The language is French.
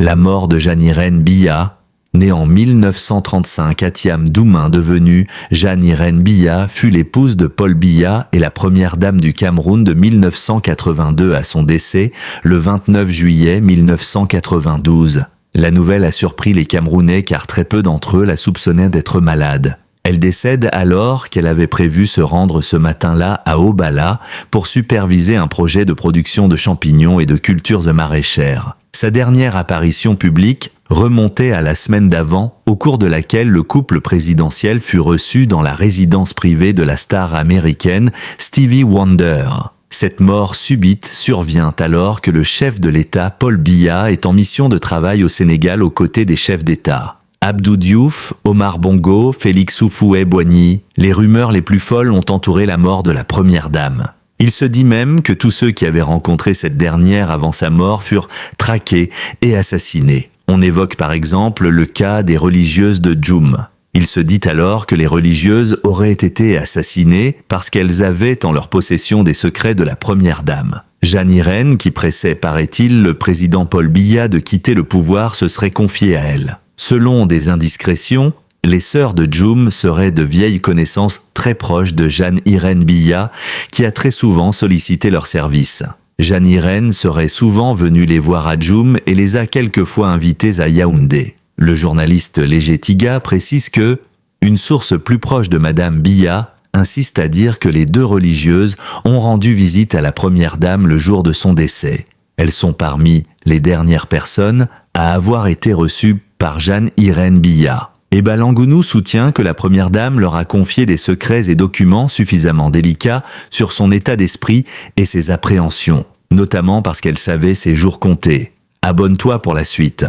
La mort de Jeanne-Irène Billa, née en 1935 à Thiam-Doumen, devenue Jeanne-Irène Billa, fut l'épouse de Paul Biya et la première dame du Cameroun de 1982 à son décès, le 29 juillet 1992. La nouvelle a surpris les Camerounais car très peu d'entre eux la soupçonnaient d'être malade. Elle décède alors qu'elle avait prévu se rendre ce matin-là à Obala pour superviser un projet de production de champignons et de cultures maraîchères. Sa dernière apparition publique remontait à la semaine d'avant, au cours de laquelle le couple présidentiel fut reçu dans la résidence privée de la star américaine Stevie Wonder. Cette mort subite survient alors que le chef de l'État, Paul Biya, est en mission de travail au Sénégal aux côtés des chefs d'État. Abdou Diouf, Omar Bongo, Félix Houphouët-Boigny, les rumeurs les plus folles ont entouré la mort de la première dame. Il se dit même que tous ceux qui avaient rencontré cette dernière avant sa mort furent traqués et assassinés. On évoque par exemple le cas des religieuses de Djoum. Il se dit alors que les religieuses auraient été assassinées parce qu'elles avaient en leur possession des secrets de la première dame. Jeanne-Irène, qui pressait, paraît-il, le président Paul Biya de quitter le pouvoir, se serait confiée à elle. Selon des indiscrétions, les sœurs de Djoum seraient de vieilles connaissances très proches de Jeanne-Irène Billa, qui a très souvent sollicité leurs services. Jeanne-Irène serait souvent venue les voir à Djoum et les a quelquefois invités à Yaoundé. Le journaliste Léger Tiga précise que une source plus proche de Madame Billa insiste à dire que les deux religieuses ont rendu visite à la première dame le jour de son décès. Elles sont parmi les dernières personnes à avoir été reçues par Jeanne-Irène Billa. Et Balangounou soutient que la première dame leur a confié des secrets et documents suffisamment délicats sur son état d'esprit et ses appréhensions, notamment parce qu'elle savait ses jours comptés. Abonne-toi pour la suite.